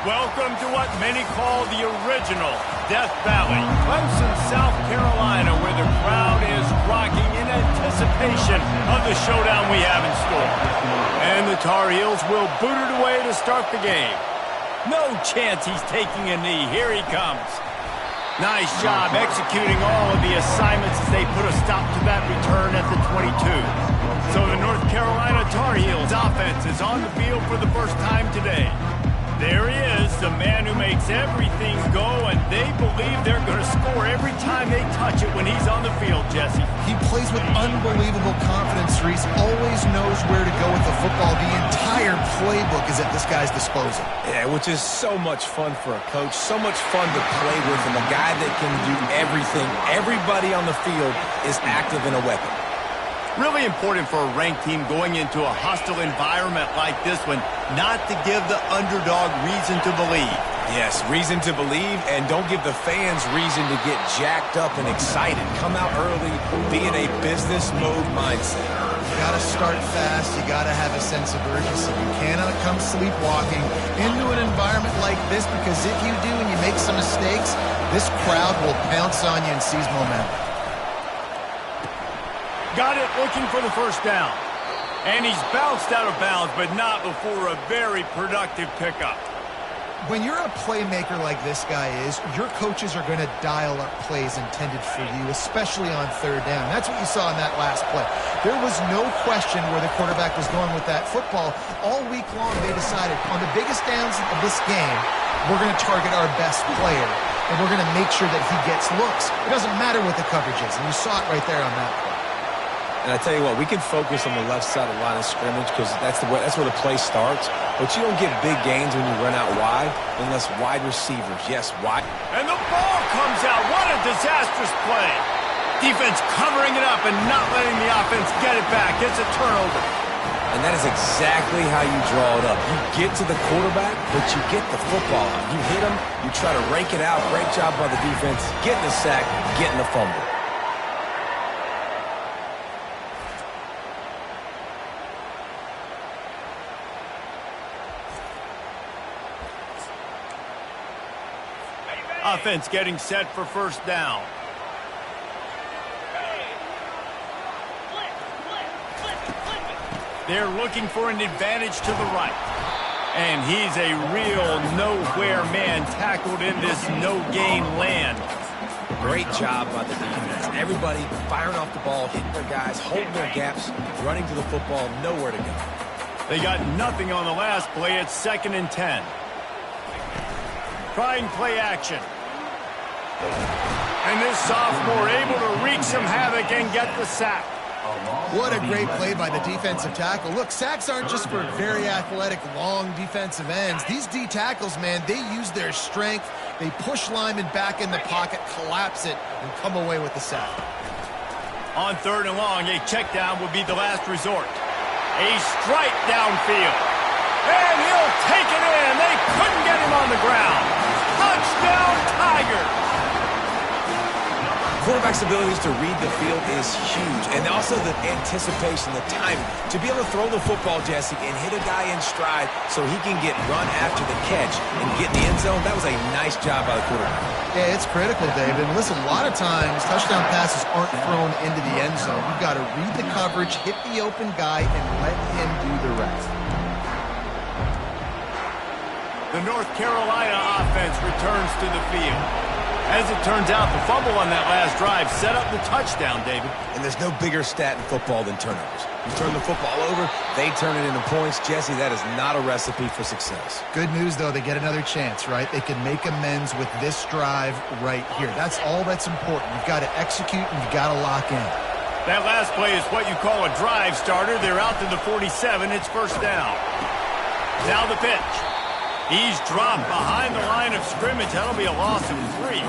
Welcome to what many call the original Death Valley, Clemson, South Carolina, where the crowd is rocking in anticipation of the showdown we have in store. And the Tar Heels will boot it away to start the game. No chance he's taking a knee. Here he comes. Nice job executing all of the assignments as they put a stop to that return at the 22. So the North Carolina Tar Heels offense is on the field for the first time today. There he is, the man who makes everything go, and they believe they're going to score every time they touch it when he's on the field, Jesse. He plays with unbelievable confidence, Reese. Always knows where to go with the football. The entire playbook is at this guy's disposal. Yeah, which is so much fun for a coach, so much fun to play with him, a guy that can do everything. Everybody on the field is active in a weapon. Really important for a ranked team going into a hostile environment like this one, not to give the underdog reason to believe. Yes, reason to believe, and don't give the fans reason to get jacked up and excited. Come out early, be in a business mode mindset. You got to start fast. You got to have a sense of urgency. You cannot come sleepwalking into an environment like this, because if you do and you make some mistakes, this crowd will pounce on you and seize momentum. Got it, looking for the first down. And he's bounced out of bounds, but not before a very productive pickup. When you're a playmaker like this guy is, your coaches are going to dial up plays intended for you, especially on third down. That's what you saw in that last play. There was no question where the quarterback was going with that football. All week long, they decided, on the biggest downs of this game, we're going to target our best player, and we're going to make sure that he gets looks. It doesn't matter what the coverage is, and you saw it right there on that play. And I tell you what, we can focus on the left side of the line of scrimmage because that's where the play starts. But you don't get big gains when you run out wide unless wide receivers. Yes, wide. And the ball comes out. What a disastrous play. Defense covering it up and not letting the offense get it back. It's a turnover. And that is exactly how you draw it up. You get to the quarterback, but you get the football out. You hit him, you try to rake it out. Great job by the defense, getting the sack, getting the fumble. Offense getting set for first down. They're looking for an advantage to the right. And he's a real nowhere man tackled in this no-gain land. Great job by the defense. Everybody firing off the ball, hitting their guys, holding their gaps, running to the football, nowhere to go. They got nothing on the last play. It's 2nd and 10. Trying play action. And this sophomore able to wreak some havoc and get the sack. What a great play by the defensive tackle. Look, sacks aren't just for very athletic, long defensive ends. These D tackles, man, they use their strength. They push linemen back in the pocket, collapse it, and come away with the sack. On 3rd and long, a check down will be the last resort. A strike downfield. And he'll take it in. They couldn't get him on the ground. Touchdown, Tigers. Quarterback's abilities to read the field is huge, and also the anticipation, the timing. To be able to throw the football, Jesse, and hit a guy in stride so he can get run after the catch and get in the end zone, that was a nice job by the quarterback. Yeah, it's critical, David. And listen, a lot of times touchdown passes aren't thrown into the end zone. You've got to read the coverage, hit the open guy, and let him do the rest. The North Carolina offense returns to the field. As it turns out, the fumble on that last drive set up the touchdown, David. And there's no bigger stat in football than turnovers. You turn the football over, they turn it into points. Jesse, that is not a recipe for success. Good news, though, they get another chance, right? They can make amends with this drive right here. That's all that's important. You've got to execute and you've got to lock in. That last play is what you call a drive starter. They're out to the 47. It's first down. Now the pitch. He's dropped behind the line of scrimmage. That'll be a loss of 3.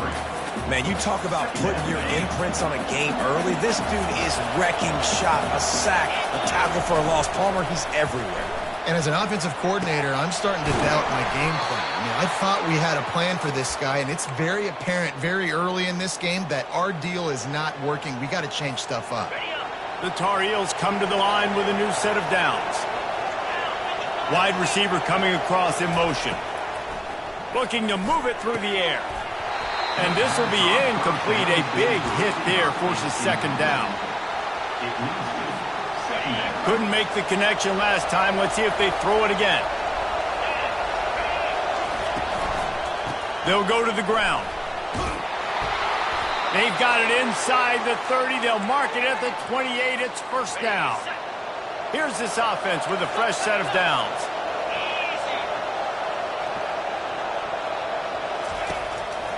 Man, you talk about putting your imprints on a game early. This dude is wrecking shop, a sack, a tackle for a loss. Palmer, he's everywhere. And as an offensive coordinator, I'm starting to doubt my game plan. I mean, I thought we had a plan for this guy, and it's very apparent very early in this game that our deal is not working. We got to change stuff up. The Tar Heels come to the line with a new set of downs. Wide receiver coming across in motion. Looking to move it through the air. And this will be incomplete. A big hit there forces second down. Couldn't make the connection last time. Let's see if they throw it again. They'll go to the ground. They've got it inside the 30. They'll mark it at the 28. It's first down. Here's this offense with a fresh set of downs.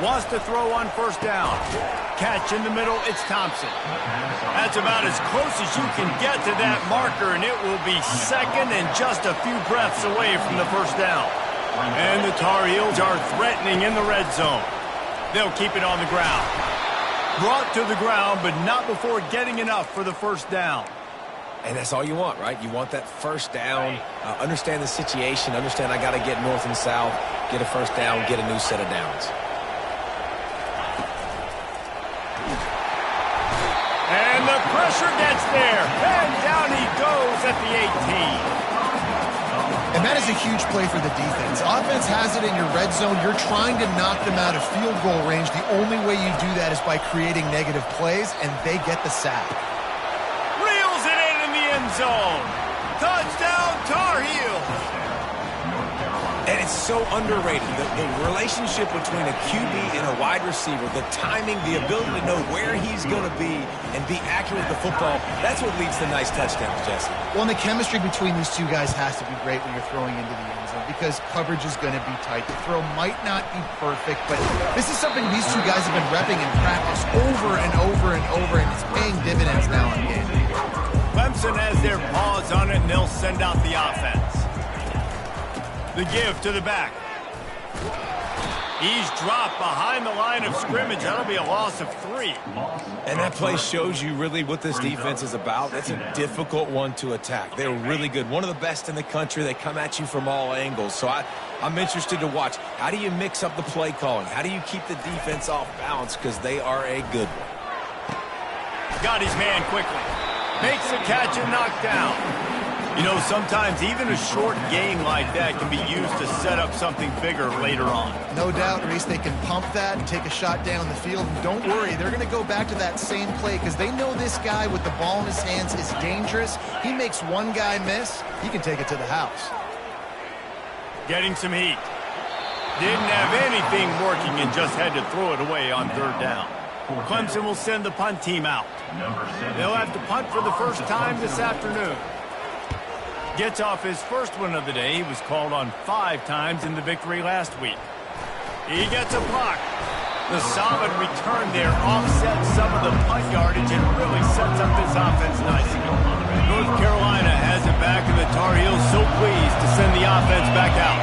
Wants to throw on first down. Catch in the middle, it's Thompson. That's about as close as you can get to that marker, and it will be second and just a few breaths away from the first down. And the Tar Heels are threatening in the red zone. They'll keep it on the ground. Brought to the ground, but not before getting enough for the first down. And that's all you want, right? You want that first down, understand the situation, understand I got to get north and south, get a first down, get a new set of downs. And the pressure gets there. And down he goes at the 18. And that is a huge play for the defense. Offense has it in your red zone. You're trying to knock them out of field goal range. The only way you do that is by creating negative plays, and they get the sack. Reels it in the end zone. Touchdown, Tar Heels. And it's so underrated. The relationship between a QB and a wide receiver, the timing, the ability to know where he's going to be and be accurate with the football, that's what leads to nice touchdowns, Jesse. Well, and the chemistry between these two guys has to be great when you're throwing into the end zone because coverage is going to be tight. The throw might not be perfect, but this is something these two guys have been repping in practice over and over and over, and it's paying dividends now in game. Clemson has their paws on it, and they'll send out the offense. The give to the back. He's dropped behind the line of scrimmage. That'll be a loss of 3. And that play shows you really what this defense is about. It's a difficult one to attack. They're really good. One of the best in the country. They come at you from all angles. So I'm interested to watch. How do you mix up the play calling? How do you keep the defense off balance? Because they are a good one. Got his man quickly. Makes the catch and knocked down. You know, sometimes even a short gain like that can be used to set up something bigger later on. No doubt, Reese, they can pump that and take a shot down the field. And don't worry, they're going to go back to that same play because they know this guy with the ball in his hands is dangerous. He makes one guy miss, he can take it to the house. Getting some heat. Didn't have anything working and just had to throw it away on third down. Clemson will send the punt team out. They'll have to punt for the first time this afternoon. Gets off his first one of the day. He was called on 5 times in the victory last week. He gets a block. The solid return there offsets some of the punt yardage and really sets up this offense nicely. North Carolina has it back, and the Tar Heels so pleased to send the offense back out.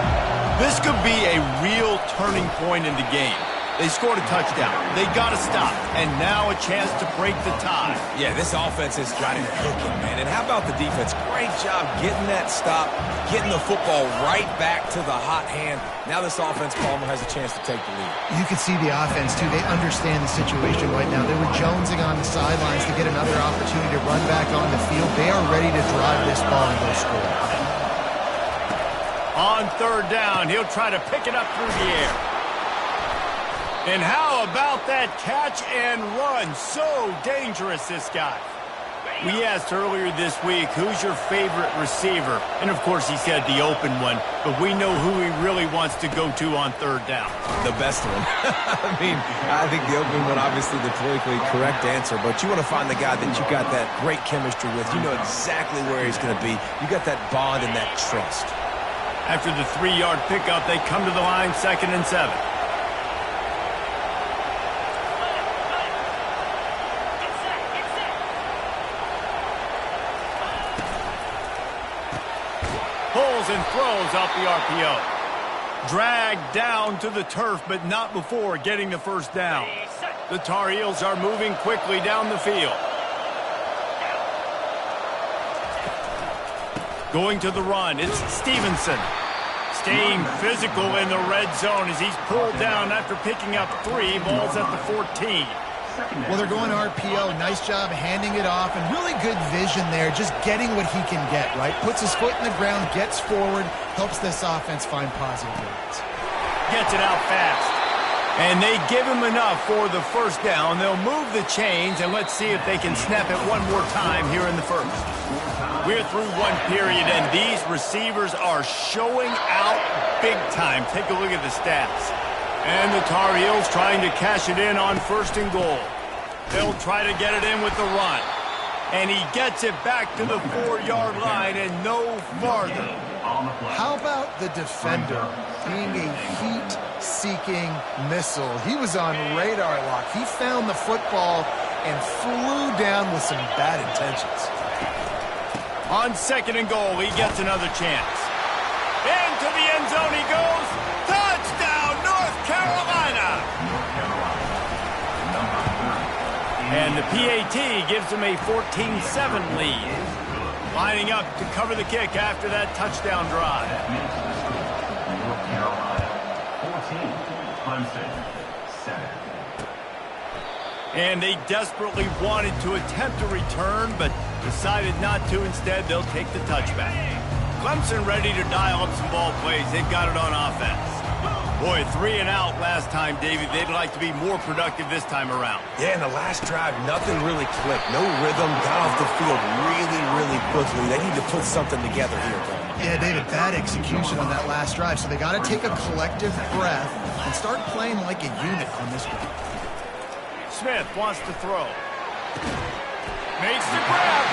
This could be a real turning point in the game. They scored a touchdown. They got to stop. And now a chance to break the tie. Yeah, this offense has got it cooking, man. And how about the defense? Great job getting that stop, getting the football right back to the hot hand. Now this offense, Palmer, has a chance to take the lead. You can see the offense, too. They understand the situation right now. They were jonesing on the sidelines to get another opportunity to run back on the field. They are ready to drive this ball and go score. On third down, he'll try to pick it up through the air. And how about that catch and run? So dangerous, this guy. We asked earlier this week, who's your favorite receiver? And, of course, he said the open one. But we know who he really wants to go to on third down. The best one. I think the open one, obviously, the politically correct answer. But you want to find the guy that you got that great chemistry with. You know exactly where he's going to be. You got that bond and that trust. After the 3-yard pickup, they come to the line, 2nd and 7. Pulls and throws off the RPO. Dragged down to the turf, but not before getting the first down. The Tar Heels are moving quickly down the field. Going to the run, it's Stevenson. Staying physical in the red zone as he's pulled down after picking up 3. Ball's at the 14. Well, they're going RPO. Nice job handing it off, and really good vision there, just getting what he can get, right? Puts his foot in the ground, gets forward, helps this offense find positive yards. gets it out fast. And they give him enough for the first down. They'll move the chains, and let's see if they can snap it one more time here in the first. We're through one period, and these receivers are showing out big time. Take a look at the stats. And the Tar Heels trying to cash it in on 1st and goal. They'll try to get it in with the run. And he gets it back to the 4-yard line and no farther. How about the defender being a heat-seeking missile? He was on radar lock. He found the football and flew down with some bad intentions. On 2nd and goal, he gets another chance. Into the end zone he goes. Touchdown, North Carolina! And the PAT gives him a 14-7 lead. Lining up to cover the kick after that touchdown drive. North Carolina, 14, Clemson, 7. And they desperately wanted to attempt a return, but decided not to. Instead, they'll take the touchback. Clemson ready to dial up some ball plays. They've got it on offense. Boy, 3 and out last time, David. They'd like to be more productive this time around. Yeah, in the last drive, nothing really clicked. No rhythm, got off the field really, really quickly. They need to put something together here, Paul. Yeah, David, bad execution on that last drive. So they got to take a collective breath and start playing like a unit on this one. Smith wants to throw. Makes the grab.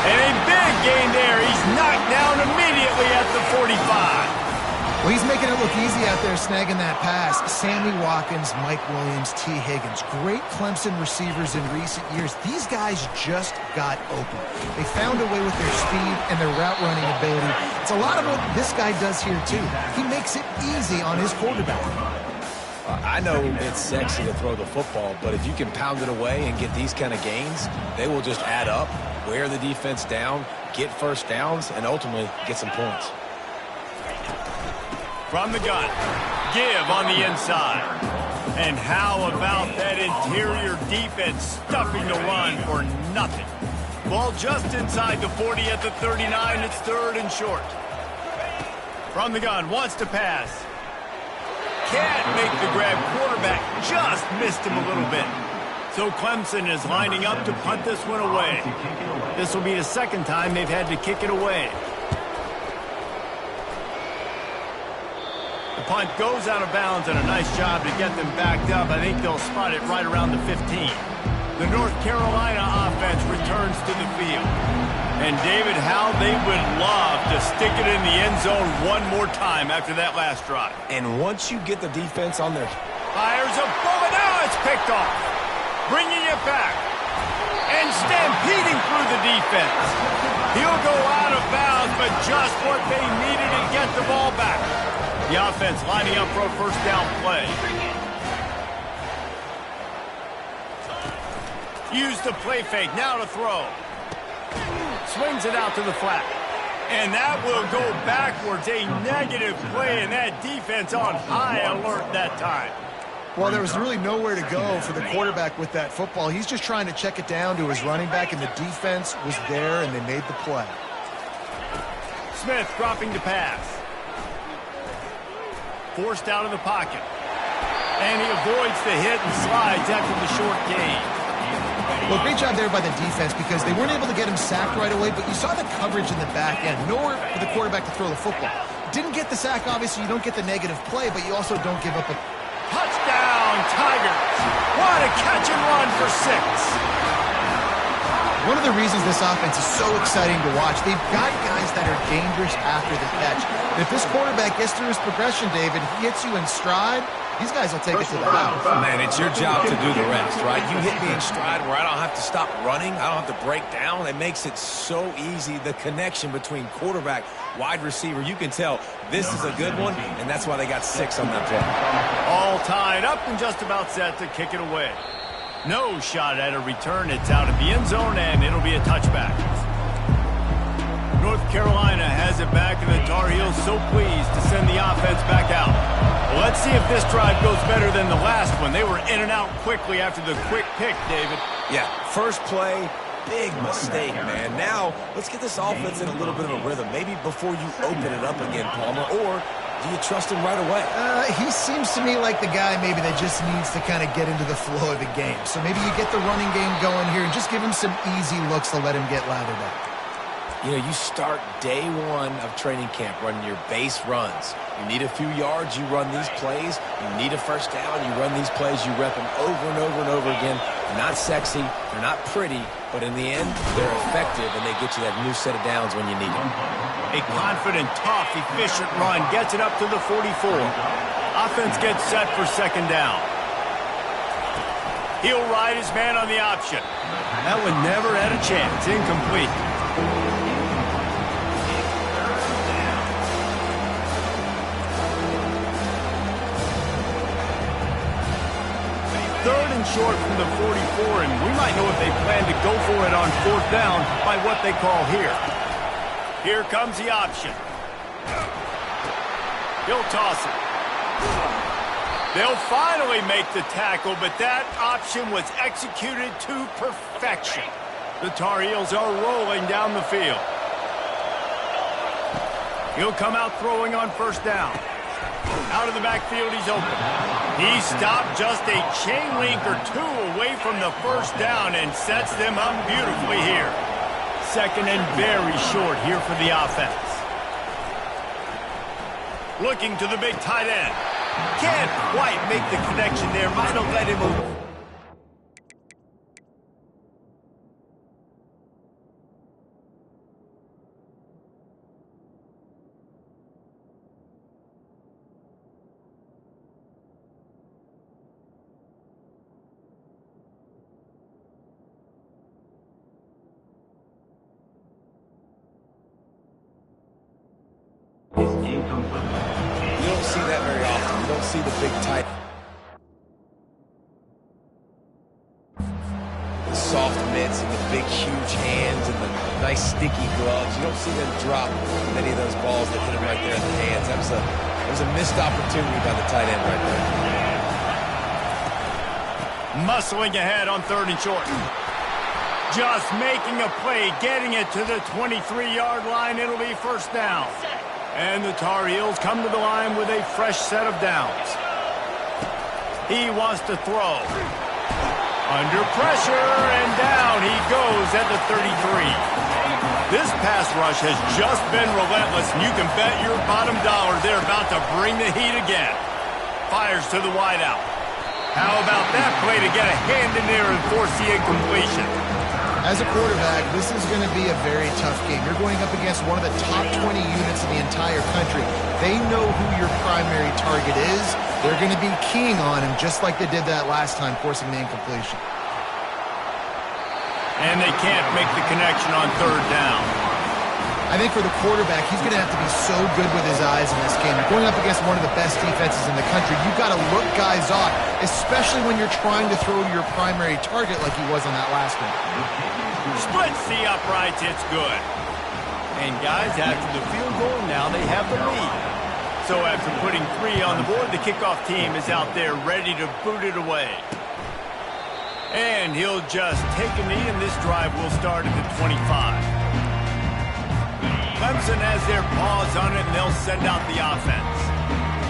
And a big gain there. He's knocked down immediately at the 45. Well, he's making it look easy out there snagging that pass. Sammy Watkins, Mike Williams, T. Higgins. Great Clemson receivers in recent years. These guys just got open. They found a way with their speed and their route running ability. It's a lot of what this guy does here, too. He makes it easy on his quarterback. I know it's sexy to throw the football, but if you can pound it away and get these kind of gains, they will just add up, wear the defense down, get first downs, and ultimately get some points. From the gun, give on the inside. And how about that interior defense stuffing the run for nothing? Ball just inside the 40 at the 39. It's 3rd and short. From the gun, wants to pass. Can't make the grab. Quarterback just missed him a little bit. So Clemson is lining up to punt this one away. This will be the 2nd time they've had to kick it away. The punt goes out of bounds, and a nice job to get them backed up. I think they'll spot it right around the 15. The North Carolina offense returns to the field. And David, how they would love to stick it in the end zone one more time after that last drive. And once you get the defense on their... Fires a bullet. Now it's picked off. Bringing it back. And stampeding through the defense. He'll go out of bounds, but just what they needed to get the ball back. The offense lining up for a first down play. Use the play fake. Now to throw. Swings it out to the flat. And that will go backwards. A negative play, and that defense on high alert that time. Well, there was really nowhere to go for the quarterback with that football. He's just trying to check it down to his running back, and the defense was there, and they made the play. Smith dropping to pass. Forced out of the pocket. And he avoids the hit and slides after the short gain. Well, great job there by the defense because they weren't able to get him sacked right away, but you saw the coverage in the back end. Nowhere for the quarterback to throw the football. Didn't get the sack, obviously. You don't get the negative play, but you also don't give up a... Touchdown, Tigers. What a catch and run for 6. One of the reasons this offense is so exciting to watch, they've got guys that are dangerous after the catch. And if this quarterback gets through his progression, David, he hits you in stride, these guys will take it to the house. Man, it's your job to do the rest, right? You hit me in stride where I don't have to stop running. I don't have to break down. It makes it so easy, the connection between quarterback, wide receiver. You can tell this is a good one, and that's why they got 6 on that play. All tied up and just about set to kick it away. No shot at a return. It's out of the end zone, and it'll be a touchback. North Carolina has it back, and the Tar Heels so pleased to send the offense back out. Well, let's see if this drive goes better than the last one. They were in and out quickly after the quick pick, David. Yeah, first play, big mistake, man. Now, let's get this offense in a little bit of a rhythm. Maybe before you open it up again, Palmer, or do you trust him right away? He seems to me like the guy maybe that just needs to kind of get into the flow of the game. So maybe you get the running game going here and just give him some easy looks to let him get lathered up. You know, you start day one of training camp running your base runs. You need a few yards, you run these plays. You need a first down, you run these plays. You rep them over and over and over again. They're not sexy, they're not pretty, but in the end, they're effective, and they get you that new set of downs when you need them. A confident, tough, efficient run gets it up to the 44. Offense gets set for second down. He'll ride his man on the option. That one never had a chance. Incomplete. Third and short from the 44, and we might know if they plan to go for it on fourth down by what they call here. Here comes the option. He'll toss it. They'll finally make the tackle, but that option was executed to perfection. The Tar Heels are rolling down the field. He'll come out throwing on first down. Out of the backfield, he's open. He stopped just a chain link or two away from the first down and sets them up beautifully here. Second and very short here for the offense. Looking to the big tight end. Can't quite make the connection there. Might have let him move. You don't see that very often. You don't see the big tight. The soft mitts and the big, huge hands and the nice, sticky gloves. You don't see them drop many of those balls that hit him right there in the hands. That was a missed opportunity by the tight end right there. Muscling ahead on third and short. Just making a play, getting it to the 23-yard line. It'll be first down. And the Tar Heels come to the line with a fresh set of downs. He wants to throw. Under pressure, and down he goes at the 33. This pass rush has just been relentless, and you can bet your bottom dollar they're about to bring the heat again. Fires to the wideout. How about that play to get a hand in there and force the incompletion? As a quarterback, this is going to be a very tough game. You're going up against one of the top 20 units in the entire country. They know who your primary target is. They're going to be keying on him just like they did that last time, forcing the incompletion. And they can't make the connection on third down. I think for the quarterback, he's going to have to be so good with his eyes in this game. You're going up against one of the best defenses in the country. You've got to look guys off, especially when you're trying to throw to your primary target like he was on that last one. Splits the uprights, it's good. And guys, after the field goal, now they have the lead. So after putting 3 on the board, the kickoff team is out there ready to boot it away. And he'll just take a knee, and this drive will start at the 25. Clemson has their paws on it, and they'll send out the offense.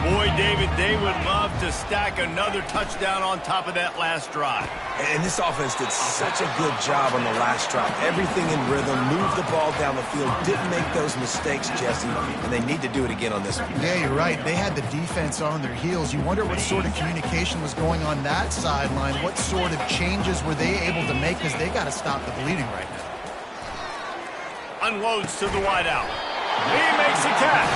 Boy, David, they would love to stack another touchdown on top of that last drive. And this offense did such a good job on the last drive. Everything in rhythm, moved the ball down the field, didn't make those mistakes, Jesse, and they need to do it again on this one. Yeah, you're right. They had the defense on their heels. You wonder what sort of communication was going on that sideline. What sort of changes were they able to make, because they got to stop the bleeding right now. Unloads to the wideout. He makes a catch.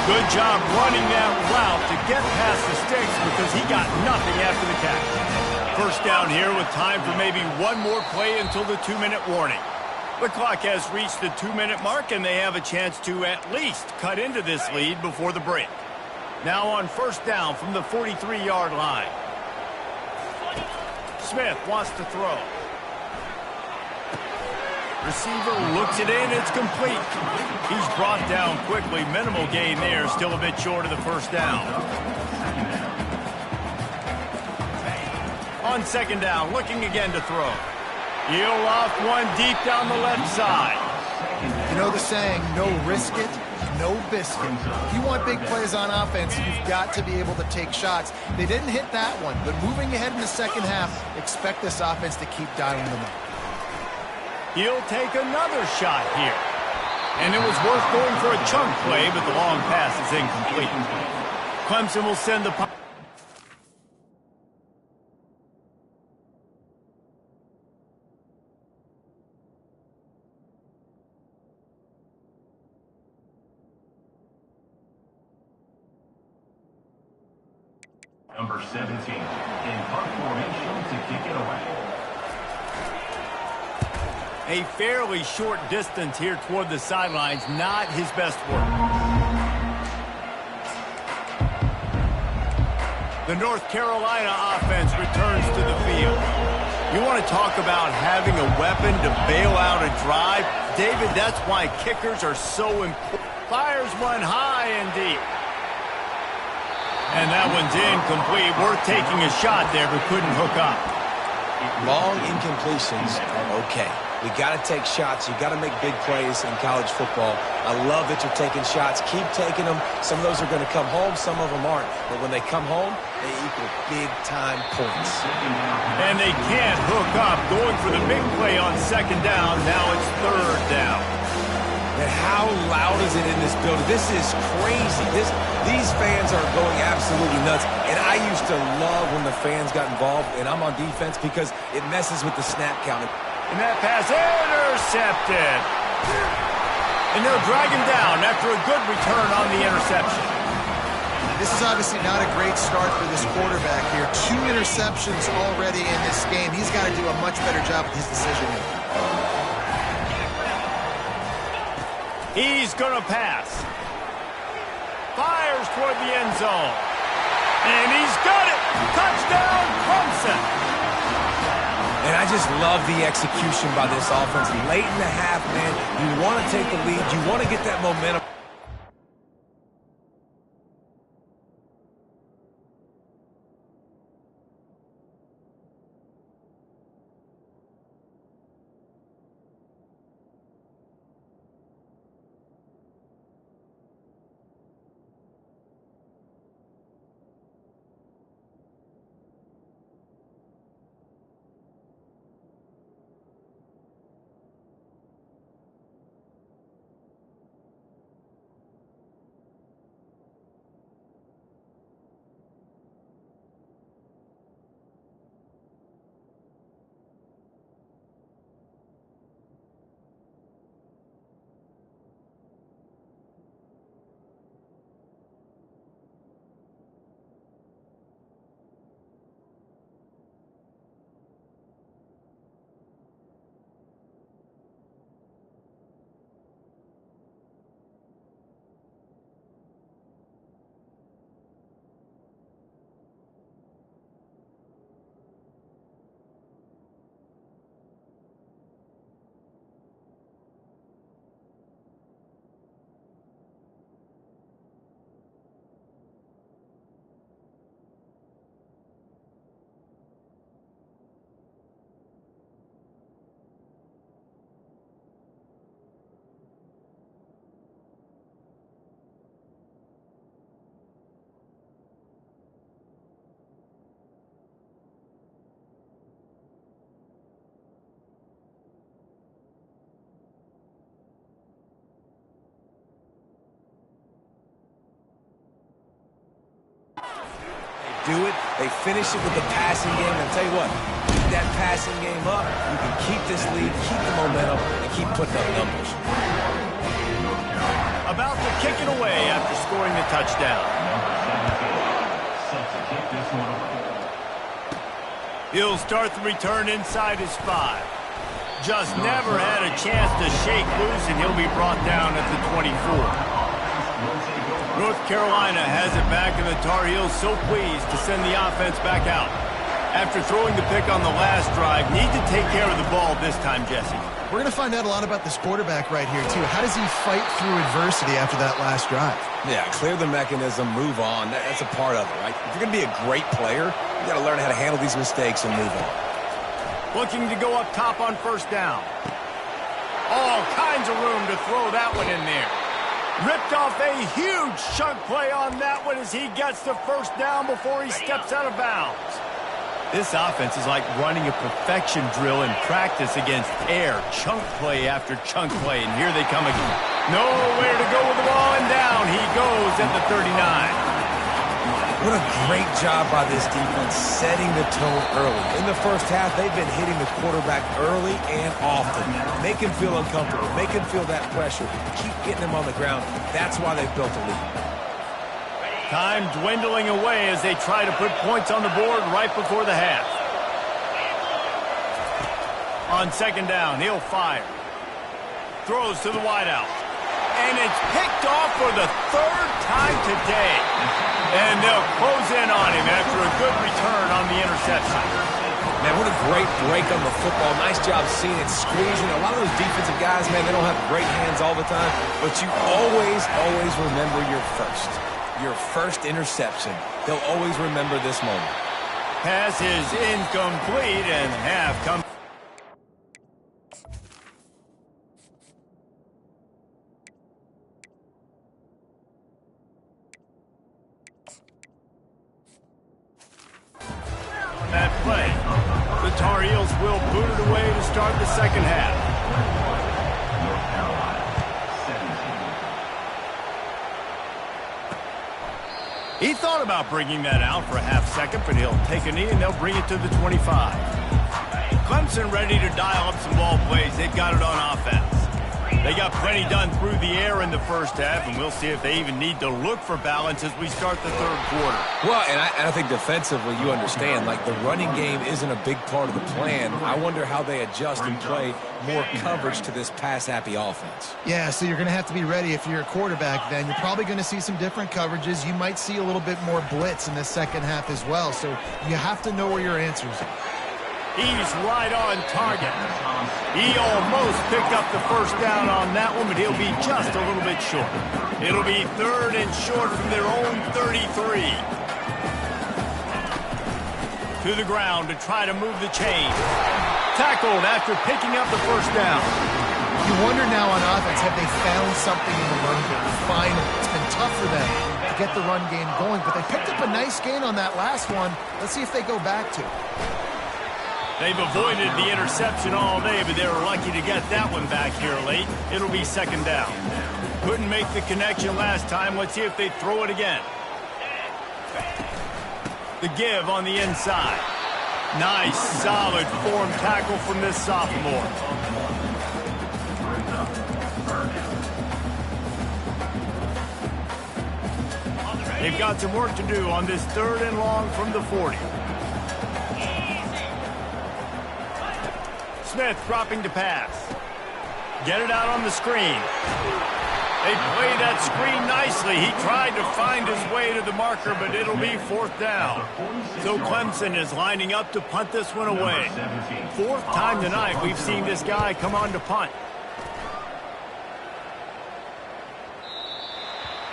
Good job running that route to get past the sticks because he got nothing after the catch. First down here with time for maybe one more play until the 2-minute warning. The clock has reached the 2-minute mark, and they have a chance to at least cut into this lead before the break. Now on first down from the 43-yard line. Smith wants to throw. Receiver looks it in, it's complete. He's brought down quickly. Minimal gain there, still a bit short of the first down. On second down, looking again to throw. He'll off one deep down the left side. You know the saying, no risk it, no biscuit. If you want big plays on offense, you've got to be able to take shots. They didn't hit that one, but moving ahead in the second half, expect this offense to keep dialing them up. He'll take another shot here. And it was worth going for a chunk play, but the long pass is incomplete. Clemson will send the punt. Number 17 in punt formation to kick it away. A fairly short distance here toward the sidelines, not his best work. The North Carolina offense returns to the field. You want to talk about having a weapon to bail out a drive? David, that's why kickers are so important. Fires one high and deep. And that one's incomplete. Worth taking a shot there, but couldn't hook up. Long incompletions are okay. We got to take shots. You got to make big plays in college football. I love that you're taking shots. Keep taking them. Some of those are going to come home. Some of them aren't. But when they come home, they equal big-time points. And they can't hook up. Going for the big play on second down. Now it's third down. And how loud is it in this building? This is crazy. These fans are going absolutely nuts. And I used to love when the fans got involved, and I'm on defense because it messes with the snap count. And that pass intercepted. And they'll drag him down after a good return on the interception. This is obviously not a great start for this quarterback here. 2 interceptions already in this game. He's got to do a much better job with his decision-making. He's going to pass. Fires toward the end zone. And he's got it. Touchdown, Clemson. And I just love the execution by this offense. Late in the half, man, you want to take the lead. You want to get that momentum. Do it. They finish it with the passing game. And I'll tell you what, keep that passing game up. You can keep this lead, keep the momentum, and keep putting up numbers. About to kick it away after scoring the touchdown. Set to kick this one away. He'll start the return inside his 5. Just never had a chance to shake loose, and he'll be brought down at the 24. North Carolina has it back, and the Tar Heels so pleased to send the offense back out. After throwing the pick on the last drive, need to take care of the ball this time, Jesse. We're going to find out a lot about this quarterback right here, too. How does he fight through adversity after that last drive? Yeah, clear the mechanism, move on. That's a part of it, right? If you're going to be a great player, you got to learn how to handle these mistakes and move on. Looking to go up top on first down. All kinds of room to throw that one in there. Ripped off a huge chunk play on that one as he gets the first down before he steps out of bounds. This offense is like running a perfection drill in practice against air. Chunk play after chunk play, and here they come again. Nowhere to go with the ball, and down he goes at the 39. What a great job by this defense setting the tone early. In the first half, they've been hitting the quarterback early and often. Make him feel uncomfortable. Make him feel that pressure. Keep getting him on the ground. That's why they've built a lead. Time dwindling away as they try to put points on the board right before the half. On second down, he'll fire. Throws to the wideout. And it's picked off for the third time today. And they'll close in on him after a good return on the interception. Man, what a great break on the football. Nice job seeing it, squeezing. A lot of those defensive guys, man, they don't have great hands all the time. But you always remember your first. Your first interception. They'll always remember this moment. Pass is incomplete and half comes. That play. The Tar Heels will boot it away to start the second half. He thought about bringing that out for a half second, but he'll take a knee and they'll bring it to the 25. Clemson ready to dial up some ball plays. They've got it on offense. They got plenty done through the air in the first half, and we'll see if they even need to look for balance as we start the third quarter. Well, and I think defensively, you understand, like the running game isn't a big part of the plan. I wonder how they adjust and play more coverage to this pass-happy offense. Yeah, so you're going to have to be ready if you're a quarterback then. You're probably going to see some different coverages. You might see a little bit more blitz in the second half as well, so you have to know where your answers are. He's right on target. He almost picked up the first down on that one, but he'll be just a little bit short. It'll be third and short from their own 33. To the ground to try to move the chain. Tackled after picking up the first down. You wonder now on offense, have they found something in the run game? Finally, it's been tough for them to get the run game going, but they picked up a nice gain on that last one. Let's see if they go back to it. They've avoided the interception all day, but they were lucky to get that one back here late. It'll be second down. Couldn't make the connection last time. Let's see if they throw it again. The give on the inside. Nice, solid form tackle from this sophomore. They've got some work to do on this third and long from the 40. Smith dropping to pass. Get it out on the screen. They play that screen nicely. He tried to find his way to the marker, but it'll be fourth down. So Clemson is lining up to punt this one away. Fourth time tonight we've seen this guy come on to punt.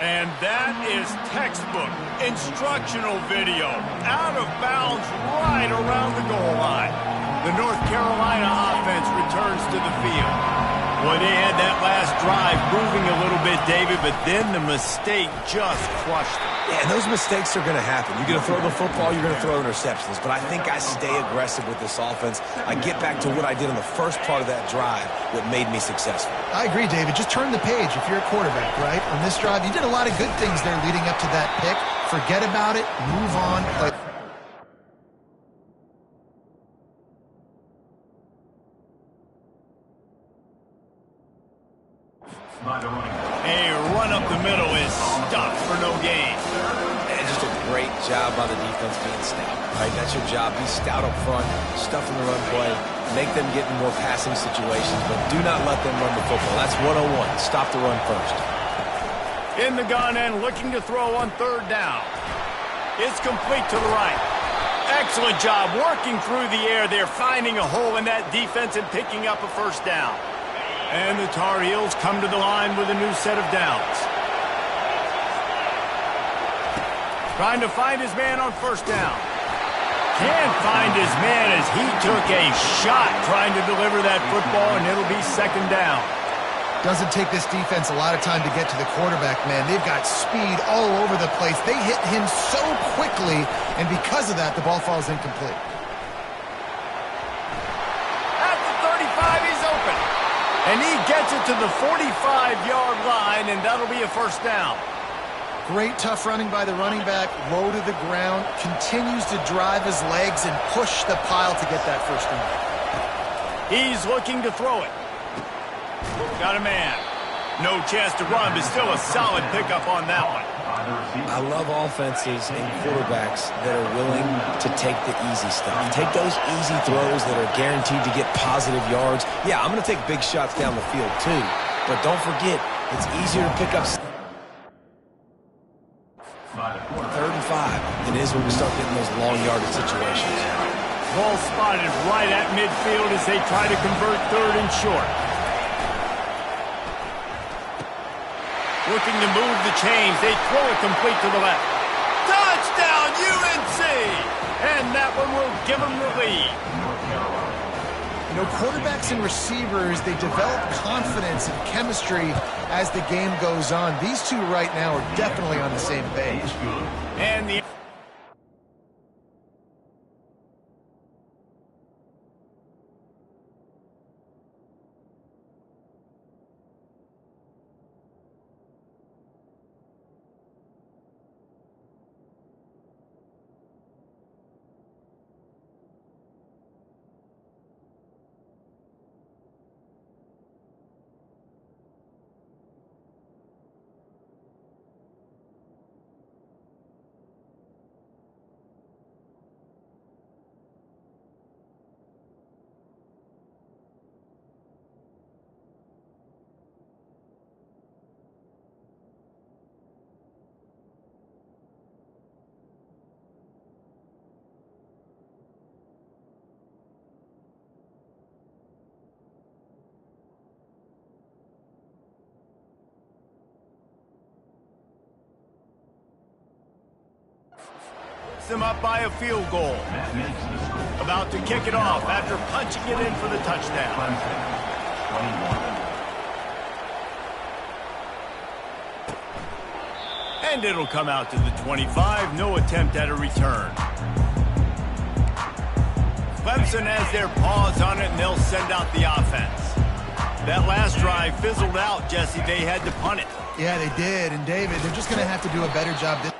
And that is textbook instructional video. Out of bounds right around the goal line. The North Carolina offense returns to the field. Boy, they had that last drive moving a little bit, David, but then the mistake just crushed them. Yeah, and those mistakes are going to happen. You're going to throw the football, you're going to throw interceptions. But I think I stay aggressive with this offense. I get back to what I did on the first part of that drive that made me successful. I agree, David. Just turn the page if you're a quarterback, right? On this drive, you did a lot of good things there leading up to that pick. Forget about it. Move on. A run up the middle is stopped for no gain. And just a great job by the defense being stout. Right, that's your job. Be stout up front, stuff in the run play, make them get in more passing situations, but do not let them run the football. That's 101. Stop the run first. In the gun and looking to throw on third down. It's complete to the right. Excellent job working through the air there, finding a hole in that defense and picking up a first down. And the Tar Heels come to the line with a new set of downs. Trying to find his man on first down. Can't find his man as he took a shot trying to deliver that football, and it'll be second down. Doesn't take this defense a lot of time to get to the quarterback, man. They've got speed all over the place. They hit him so quickly, and because of that, the ball falls incomplete. At the 35, he's open. And he gets it to the 45-yard line, and that'll be a first down. Great tough running by the running back, low to the ground, continues to drive his legs and push the pile to get that first down. He's looking to throw it. Got a man. No chance to run, but still a solid pickup on that one. I love offenses and quarterbacks that are willing to take the easy stuff. Take those easy throws that are guaranteed to get positive yards. Yeah, I'm going to take big shots down the field too, but don't forget, it's easier to pick up 3rd and 5 than it is when we start getting those long yardage situations. Ball spotted right at midfield as they try to convert 3rd and short. Looking to move the chains. They throw it complete to the left. Touchdown, UNC! And that one will give them the lead. You know, quarterbacks and receivers, they develop confidence and chemistry as the game goes on. These two right now are definitely on the same page. And the them up by a field goal. About to kick it off after punching it in for the touchdown. And it'll come out to the 25. No attempt at a return. Clemson has their paws on it, and they'll send out the offense. That last drive fizzled out, Jesse. They had to punt it. Yeah, they did. And, David, they're just going to have to do a better job this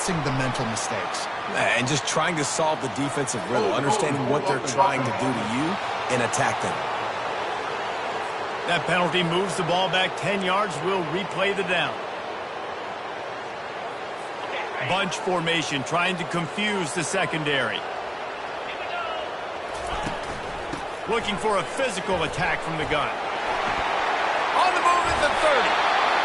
addressing the mental mistakes. And just trying to solve the defensive riddle, understanding what they're trying to do to you and attack them. That penalty moves the ball back 10 yards. We'll replay the down. Bunch formation, trying to confuse the secondary. Looking for a physical attack from the gun. On the move at the 30.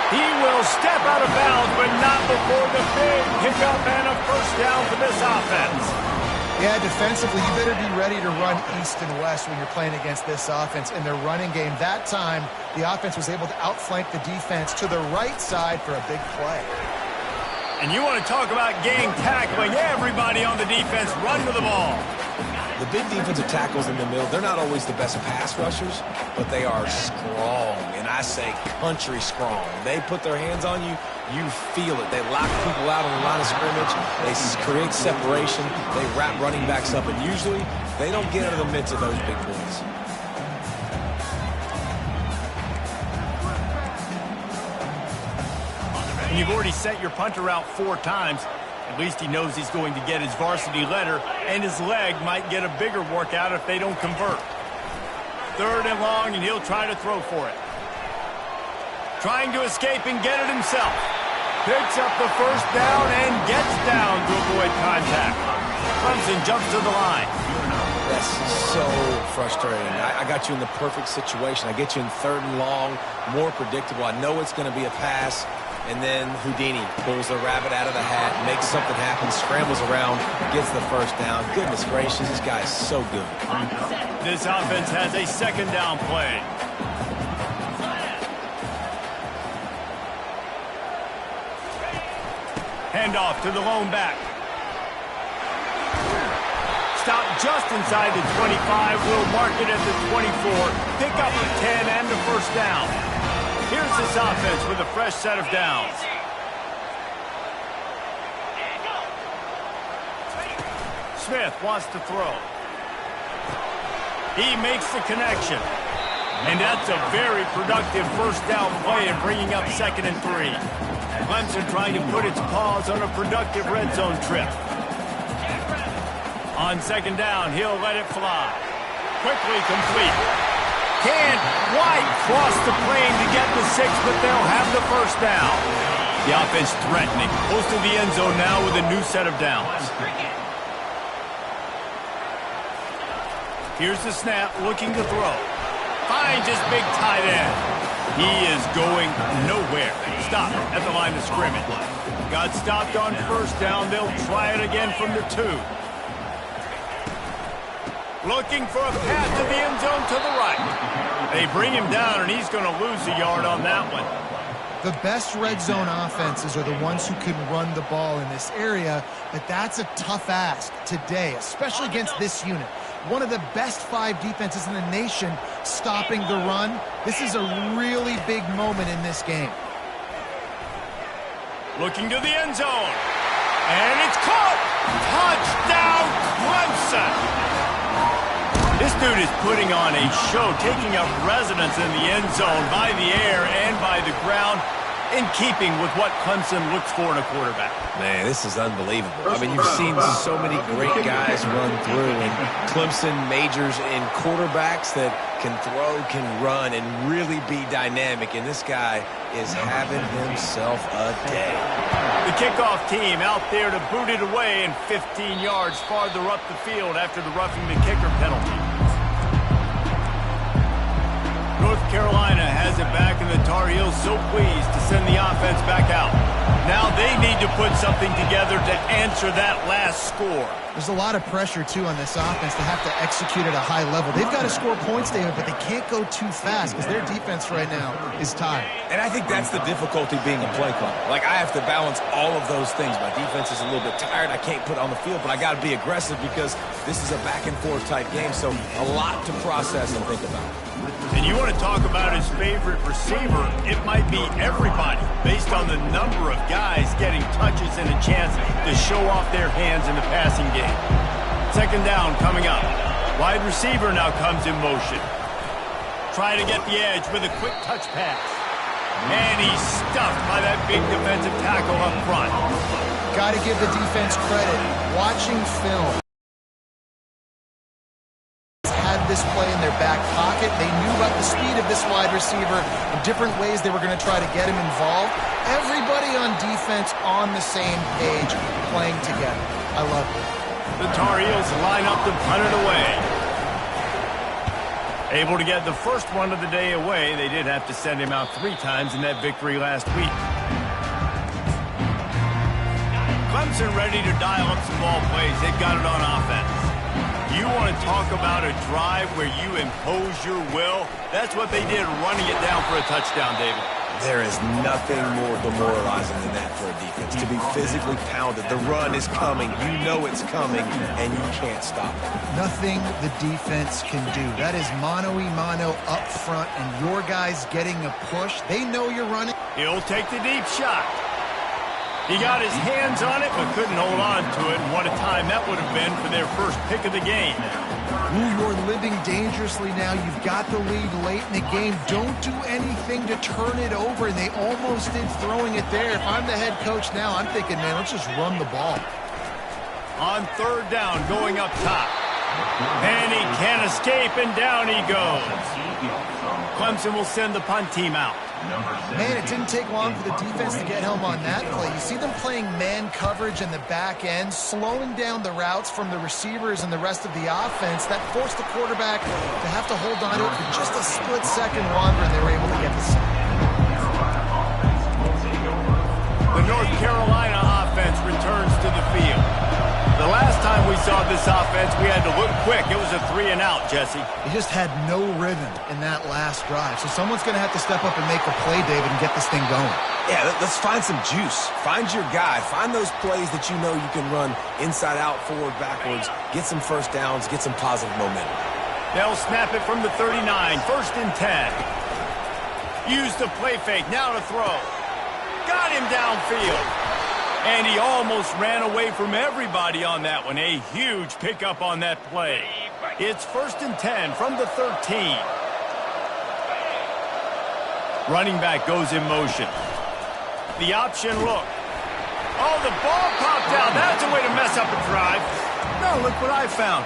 He will step out of bounds, but not before the big pickup and a first down for this offense. Yeah, defensively, you better be ready to run east and west when you're playing against this offense in their running game. That time, the offense was able to outflank the defense to the right side for a big play. And you want to talk about gang tackling. Everybody on the defense run to the ball. The big defensive tackles in the middle, they're not always the best pass rushers, but they are strong, and I say country strong. They put their hands on you, you feel it. They lock people out on the line of scrimmage. They create separation. They wrap running backs up, and usually they don't get out of the midst of those big boys. And you've already set your punter out 4 times. At least he knows he's going to get his varsity letter, and his leg might get a bigger workout if they don't convert. 3rd and long, and he'll try to throw for it. Trying to escape and get it himself. Picks up the first down and gets down to avoid contact. Clemson jumps to the line. That's so frustrating. I got you in the perfect situation. I get you in 3rd and long, more predictable. I know it's going to be a pass. And then Houdini pulls the rabbit out of the hat, makes something happen, scrambles around, gets the first down. Goodness gracious, this guy is so good. This offense has a 2nd down play. Handoff to the lone back. Stop just inside the 25. We'll mark it at the 24. Pick up a 10 and the first down. Here's this offense with a fresh set of downs. Smith wants to throw. He makes the connection. And that's a very productive first down play in bringing up 2nd and 3. Clemson trying to put its paws on a productive red zone trip. On 2nd down, he'll let it fly. Quickly complete. Can White cross the plane to get the 6, but they'll have the first down. The offense threatening. Close to the end zone now with a new set of downs. Here's the snap, looking to throw. Finds his big tight end. He is going nowhere. Stop at the line of scrimmage. Got stopped on first down. They'll try it again from the 2. Looking for a pass to the end zone to the right. They bring him down, and he's going to lose a yard on that one. The best red zone offenses are the ones who can run the ball in this area, but that's a tough ask today, especially against this unit. One of the best 5 defenses in the nation stopping the run. This is a really big moment in this game. Looking to the end zone. And it's caught! Touchdown, Clemson! This dude is putting on a show, taking up residence in the end zone by the air and by the ground, in keeping with what Clemson looks for in a quarterback. Man, this is unbelievable. I mean, you've seen so many great guys run through, and Clemson majors in quarterbacks that can throw, can run, and really be dynamic, and this guy is having himself a day. The kickoff team out there to boot it away and 15 yards farther up the field after the roughing the kicker penalty. North Carolina has it back, and the Tar Heels so pleased to send the offense back out. Now they need to put something together to answer that last score. There's a lot of pressure, too, on this offense to have to execute at a high level. They've got to score points, David, but they can't go too fast because their defense right now is tired. And I think that's the difficulty being a play caller. Like, I have to balance all of those things. My defense is a little bit tired. I can't put it on the field, but I got to be aggressive because this is a back-and-forth type game, so a lot to process and think about. And you want to talk about his favorite receiver, it might be everybody, based on the number of guys getting touches and a chance to show off their hands in the passing game. 2nd down coming up. Wide receiver now comes in motion. Try to get the edge with a quick touch pass. And he's stuffed by that big defensive tackle up front. Got to give the defense credit. Watching film, had this play in their back pocket. They knew about the speed of this wide receiver and different ways they were going to try to get him involved. Everybody on defense on the same page, playing together. I love it. The Tar Heels line up to punt it away. Able to get the first one of the day away. They did have to send him out 3 times in that victory last week. Clemson ready to dial up some ball plays. They've got it on offense. You want to talk about a drive where you impose your will? That's what they did, running it down for a touchdown, David. There is nothing more demoralizing than that for a defense. To be physically pounded. The run is coming. You know it's coming, and you can't stop it. Nothing the defense can do. That is mano-a-mano up front, and your guys getting a push. They know you're running. He'll take the deep shot. He got his hands on it, but couldn't hold on to it. And what a time that would have been for their first pick of the game. Ooh, you're living dangerously now. You've got the lead late in the game. Don't do anything to turn it over. And they almost did, throwing it there. If I'm the head coach now, I'm thinking, man, let's just run the ball. On 3rd down, going up top. And he can't escape, and down he goes. Clemson will send the punt team out. Man, it didn't take long for the defense to get home on that play. You see them playing man coverage in the back end, slowing down the routes from the receivers and the rest of the offense. That forced the quarterback to have to hold on to it for just a split second longer, and they were able to get the sack. The North Carolina offense returns to the field. The last time we saw this offense, we had to look quick. It was a 3-and-out, Jesse. They just had no rhythm in that last drive. So someone's going to have to step up and make a play, David, and get this thing going. Yeah, let's find some juice. Find your guy. Find those plays that you know you can run inside out, forward, backwards. Get some first downs. Get some positive momentum. They'll snap it from the 39. 1st and 10. Use the play fake. Now to throw. Got him downfield. And he almost ran away from everybody on that one. A huge pickup on that play. It's 1st and 10 from the 13. Running back goes in motion. The option look. Oh, the ball popped out. That's a way to mess up a drive. Now look what I found.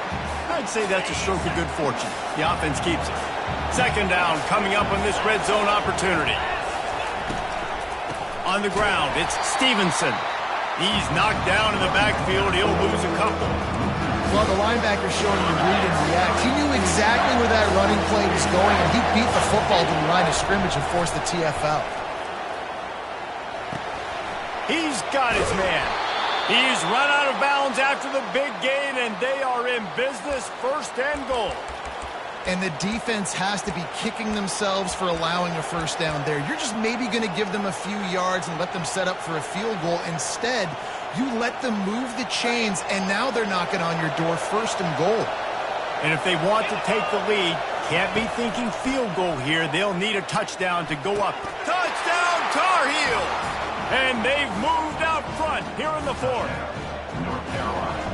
I'd say that's a stroke of good fortune. The offense keeps it. 2nd down coming up on this red zone opportunity. On the ground, it's Stevenson. He's knocked down in the backfield. He'll lose a couple. Well, the linebacker's showing you read and react. He knew exactly where that running play was going, and he beat the football to the line of scrimmage and forced the TFL. He's got his man. He's run out of bounds after the big gain, and they are in business, 1st and goal. And the defense has to be kicking themselves for allowing a first down there. You're just maybe going to give them a few yards and let them set up for a field goal. Instead, you let them move the chains, and now they're knocking on your door, 1st and goal. And if they want to take the lead, can't be thinking field goal here. They'll need a touchdown to go up. Touchdown, Tar Heels! And they've moved out front here in the 4th.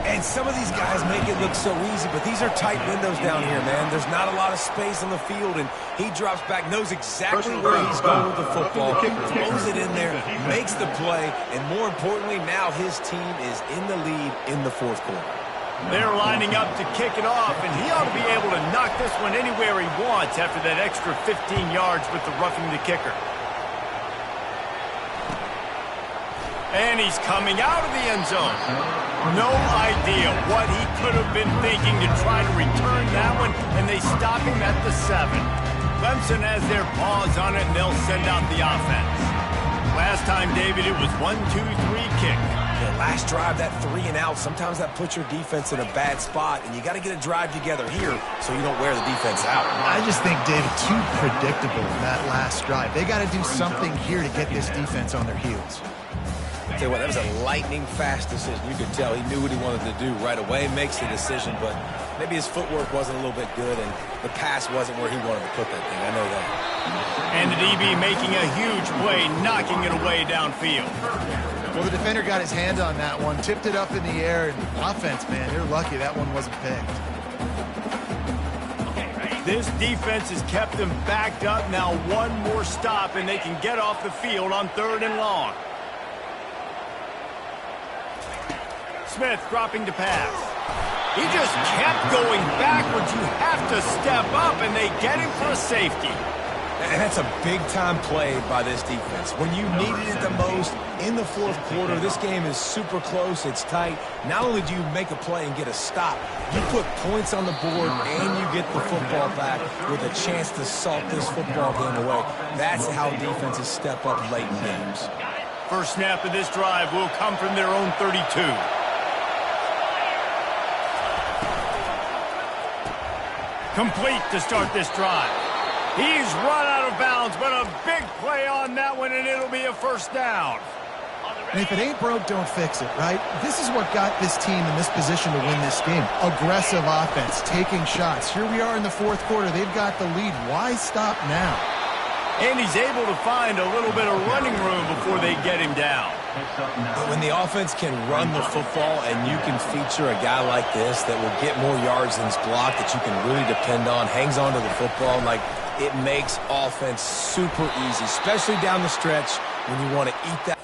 And some of these guys make it look so easy, but these are tight windows down here, man. There's not a lot of space on the field, and he drops back, knows exactly where he's going with the football, throws it in there, makes the play, and more importantly, now his team is in the lead in the 4th quarter. They're lining up to kick it off, and he ought to be able to knock this one anywhere he wants after that extra 15 yards with the roughing the kicker. And he's coming out of the end zone. No idea what he could have been thinking to try to return that one, and they stop him at the 7. Clemson has their paws on it, and they'll send out the offense. Last time, David, it was 1-2-3 kick. The last drive, that 3-and-out, sometimes that puts your defense in a bad spot, and you got to get a drive together here so you don't wear the defense out. I just think, David, too predictable in that last drive. They got to do something here to get this defense on their heels. Tell you what, that was a lightning-fast decision. You could tell he knew what he wanted to do right away, makes the decision, but maybe his footwork wasn't a little bit good, and the pass wasn't where he wanted to put that thing. I know that. And the DB making a huge play, knocking it away downfield. Well, the defender got his hand on that one, tipped it up in the air, and offense, man, they're lucky that one wasn't picked. This defense has kept them backed up. Now one more stop, and they can get off the field on 3rd and long. Smith dropping to pass. He just kept going backwards. You have to step up, and they get him for a safety. And that's a big-time play by this defense. When you needed it the most in the 4th quarter, this game is super close. It's tight. Not only do you make a play and get a stop, you put points on the board and you get the football back with a chance to salt this football game away. That's how defenses step up late in games. First snap of this drive will come from their own 32. Complete to start this drive. He's run out of bounds, but a big play on that one, and it'll be a first down. And if it ain't broke, don't fix it, right? This is what got this team in this position to win this game. Aggressive offense, taking shots. Here we are in the 4th quarter. They've got the lead. Why stop now? And he's able to find a little bit of running room before they get him down. But when the offense can run the football and you can feature a guy like this that will get more yards than his block, that you can really depend on, hangs on to the football, like it makes offense super easy, especially down the stretch when you want to eat that.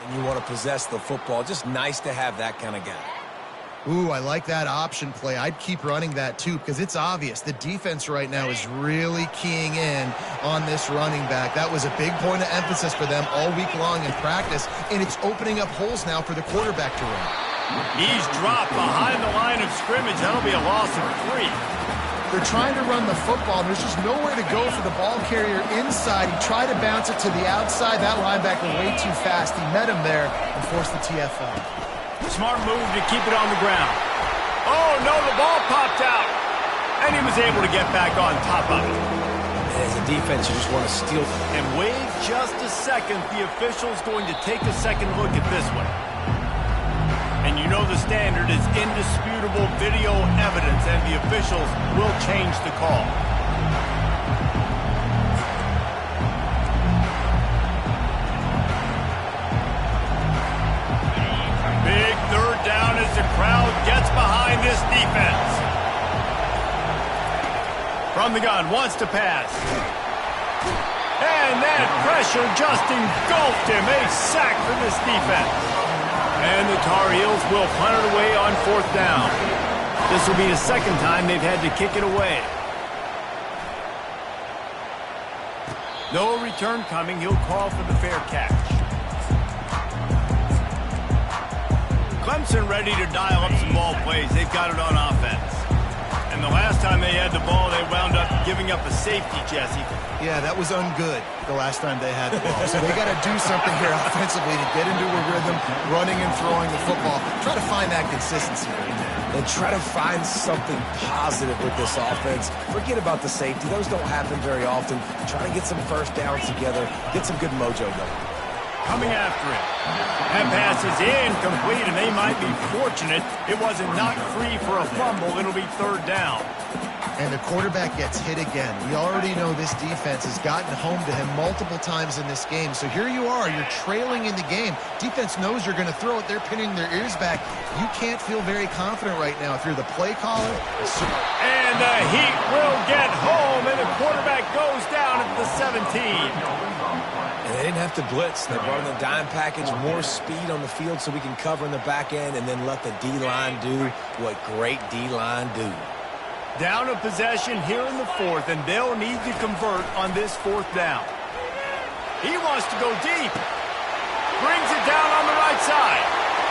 And you want to possess the football. Just nice to have that kind of guy. Ooh, I like that option play. I'd keep running that too because it's obvious the defense right now is really keying in on this running back. That was a big point of emphasis for them all week long in practice, and it's opening up holes now for the quarterback to run. He's dropped behind the line of scrimmage. That'll be a loss of 3. They're trying to run the football, and there's just nowhere to go for the ball carrier inside. He tried to bounce it to the outside. That linebacker way too fast. He met him there and forced the TFL. Smart move to keep it on the ground. Oh, no, the ball popped out. And he was able to get back on top of it. As a defense, you just want to steal. And wait just a second. The official's going to take a second look at this one. And you know the standard is indisputable video evidence, and the officials will change the call. Big third down as the crowd gets behind this defense. From the gun, wants to pass. And that pressure just engulfed him. A sack for this defense. And the Tar Heels will punt it away on fourth down. This will be the second time they've had to kick it away. No return coming. He'll call for the fair catch. Clemson ready to dial up some ball plays. They've got it on offense. And the last time they had the ball, they wound up giving up a safety, Jesse. Yeah, that was ungood the last time they had the ball. So they got to do something here offensively to get into a rhythm, running and throwing the football. Try to find that consistency right now. And try to find something positive with this offense. Forget about the safety. Those don't happen very often. Try to get some first downs together, get some good mojo going. Coming after it. That pass is incomplete, and they might be fortunate it wasn't knocked free for a fumble. It'll be third down. And the quarterback gets hit again. We already know this defense has gotten home to him multiple times in this game. So here you are. You're trailing in the game. Defense knows you're going to throw it. They're pinning their ears back. You can't feel very confident right now if you're the play caller. And the Heat will get home, and the quarterback goes down at the 17. And they didn't have to blitz. They brought in the dime package, more speed on the field so we can cover in the back end and then let the D-line do what great D-line do. Down a possession here in the fourth, and they'll need to convert on this fourth down. He wants to go deep. Brings it down on the right side.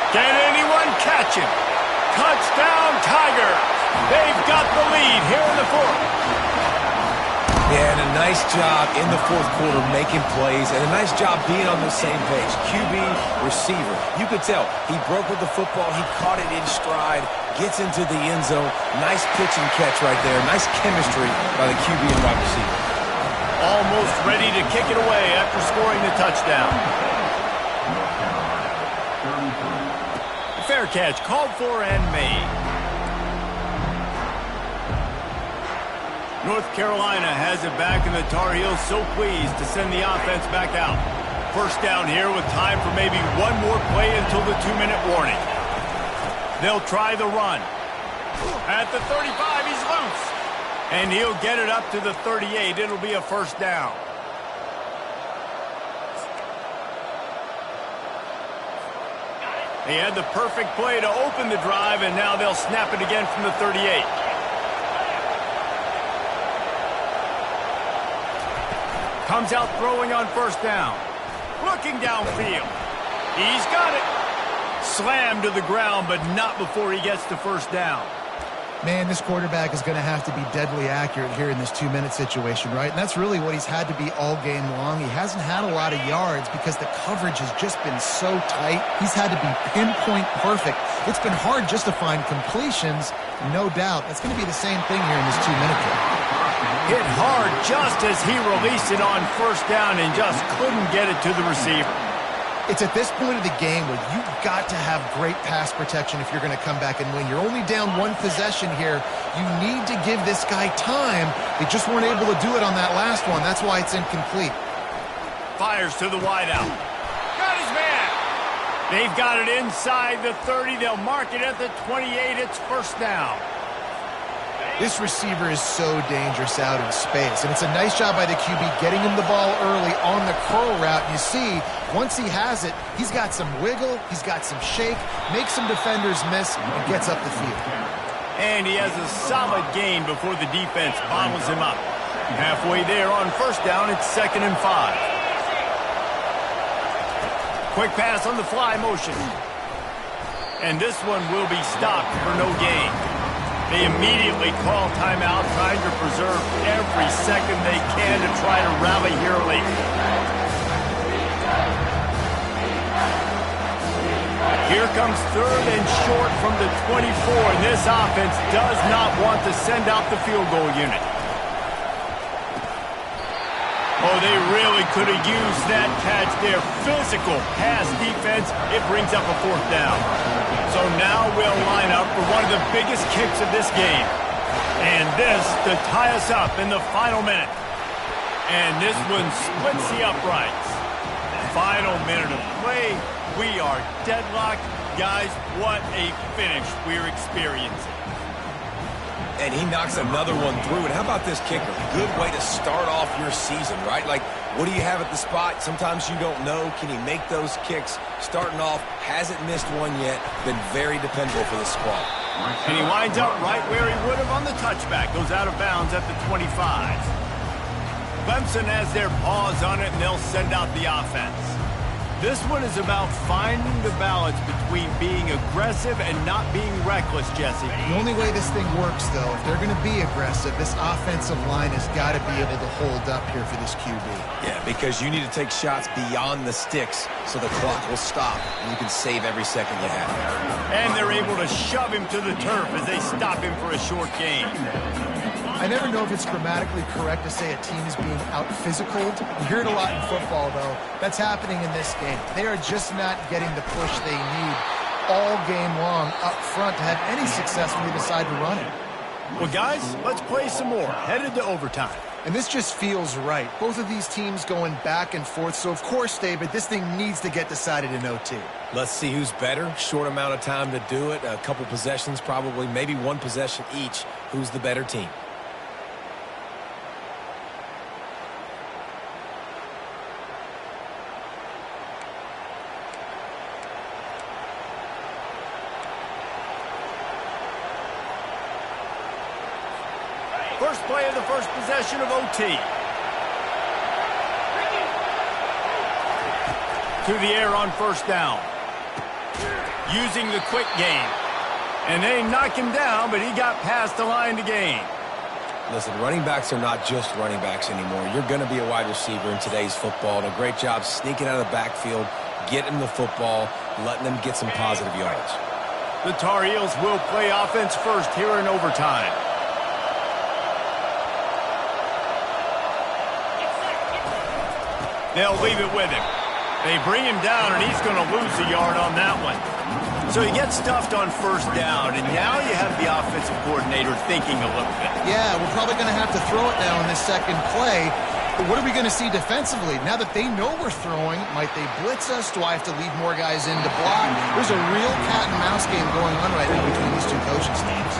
Can anyone catch him? Touchdown, Tiger. They've got the lead here in the fourth. Yeah, and a nice job in the fourth quarter making plays, and a nice job being on the same page. QB, receiver. You could tell he broke with the football. He caught it in stride, gets into the end zone. Nice pitch and catch right there. Nice chemistry by the QB and wide receiver. Almost ready to kick it away after scoring the touchdown. Fair catch called for and made. North Carolina has it back, and the Tar Heels so pleased to send the offense back out. First down here with time for maybe one more play until the 2-minute warning. They'll try the run. At the 35, he's loose. And he'll get it up to the 38. It'll be a first down. They had the perfect play to open the drive, and now they'll snap it again from the 38. Comes out throwing on first down. Looking downfield. He's got it. Slammed to the ground, but not before he gets to first down. Man, this quarterback is going to have to be deadly accurate here in this 2-minute situation, right? And that's really what he's had to be all game long. He hasn't had a lot of yards because the coverage has just been so tight. He's had to be pinpoint perfect. It's been hard just to find completions, no doubt. That's going to be the same thing here in this 2-minute drill. Hit hard just as he released it on first down and just couldn't get it to the receiver. It's at this point of the game where you've got to have great pass protection if you're going to come back and win. You're only down one possession here. You need to give this guy time. They just weren't able to do it on that last one. That's why it's incomplete. Fires to the wideout. Got his man. They've got it inside the 30. They'll mark it at the 28. It's first down. This receiver is so dangerous out in space, and it's a nice job by the QB getting him the ball early on the curl route. You see, once he has it, he's got some wiggle, he's got some shake, makes some defenders miss, and gets up the field. And he has a solid gain before the defense bottles him up. Halfway there on first down, it's 2nd and 5. Quick pass on the fly motion. And this one will be stopped for no gain. They immediately call timeout, trying to preserve every second they can to try to rally here late. Here comes 3rd and short from the 24, and this offense does not want to send out the field goal unit. Oh, they really could have used that catch there. Physical pass defense. It brings up a 4th down. So now we'll line up for one of the biggest kicks of this game. And this to tie us up in the final minute. And this one splits the uprights. Final minute of play. We are deadlocked. Guys, what a finish we're experiencing. And he knocks another one through. And how about this kicker? Good way to start off your season, right? Like, what do you have at the spot? Sometimes you don't know. Can he make those kicks? Starting off, hasn't missed one yet. Been very dependable for this squad. And he winds up right where he would have on the touchback. Goes out of bounds at the 25. Clemson has their paws on it, and they'll send out the offense. This one is about finding the balance between being aggressive and not being reckless, Jesse. The only way this thing works, though, if they're going to be aggressive, this offensive line has got to be able to hold up here for this QB. Yeah, because you need to take shots beyond the sticks so the clock will stop and you can save every second you have. And they're able to shove him to the turf as they stop him for a short gain. I never know if it's grammatically correct to say a team is being out-physicaled. You hear it a lot in football, though. That's happening in this game. They are just not getting the push they need all game long up front to have any success when they decide to run it. Well, guys, let's play some more. Headed to overtime. And this just feels right. Both of these teams going back and forth. So, of course, David, this thing needs to get decided in OT. Let's see who's better. Short amount of time to do it. A couple possessions probably. Maybe one possession each. Who's the better team? First play of the first possession of OT. To the air on first down. Using the quick game. And they knock him down, but he got past the line to gain. Listen, running backs are not just running backs anymore. You're going to be a wide receiver in today's football. And a great job sneaking out of the backfield, getting the football, letting them get some positive yards. The Tar Heels will play offense first here in overtime. They'll leave it with him. They bring him down, and he's going to lose a yard on that one. So he gets stuffed on first down, and now you have the offensive coordinator thinking a little bit. Yeah, we're probably going to have to throw it now in this second play. But what are we going to see defensively? Now that they know we're throwing, might they blitz us? Do I have to leave more guys in to block? There's a real cat and mouse game going on right now between these two coaching staffs.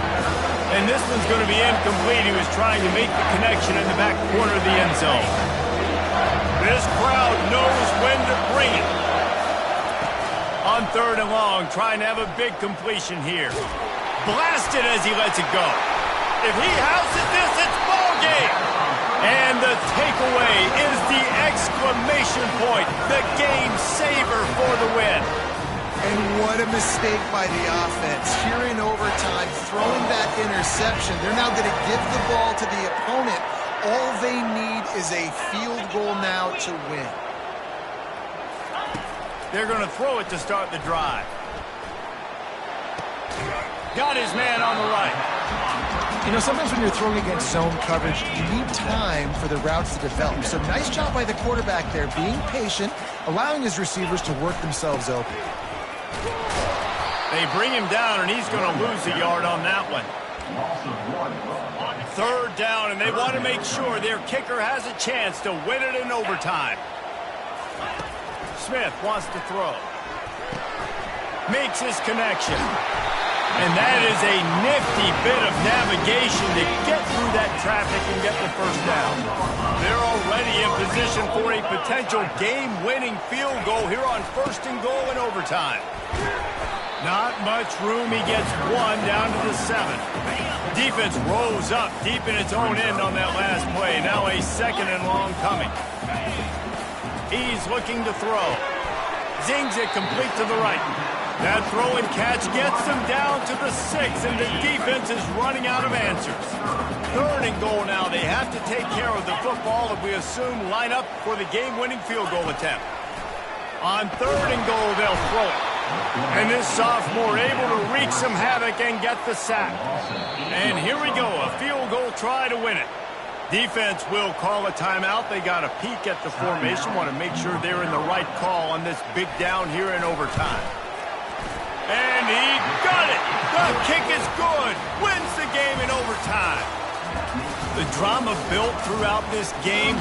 And this one's going to be incomplete. He was trying to make the connection in the back corner of the end zone. This crowd knows when to bring it. On third and long, trying to have a big completion here. Blasted as he lets it go. If he houses this, it's ball game. And the takeaway is the exclamation point, the game saver for the win. And what a mistake by the offense. Here in overtime, throwing that interception. They're now going to give the ball to the opponent. All they need is a field goal now to win. They're going to throw it to start the drive. Got his man on the right. You know, sometimes when you're throwing against zone coverage, you need time for the routes to develop. So nice job by the quarterback there, being patient, allowing his receivers to work themselves open. They bring him down, and he's going to lose a yard on that one. Third down, and they want to make sure their kicker has a chance to win it in overtime. Smith wants to throw. Makes his connection. And that is a nifty bit of navigation to get through that traffic and get the first down. They're already in position for a potential game-winning field goal here on first and goal in overtime. Not much room. He gets one down to the 7. Defense rose up deep in its own end on that last play. Now a second and long coming. He's looking to throw. Zings it complete to the right. That throw and catch gets them down to the 6, and the defense is running out of answers. Third and goal now. They have to take care of the football if we assume line up for the game-winning field goal attempt. On third and goal, they'll throw it. And this sophomore able to wreak some havoc and get the sack. And here we go, a field goal try to win it. Defense will call a timeout. They got a peek at the formation, want to make sure they're in the right call on this big down here in overtime. And he got it. The kick is good. Wins the game in overtime. The drama built throughout this game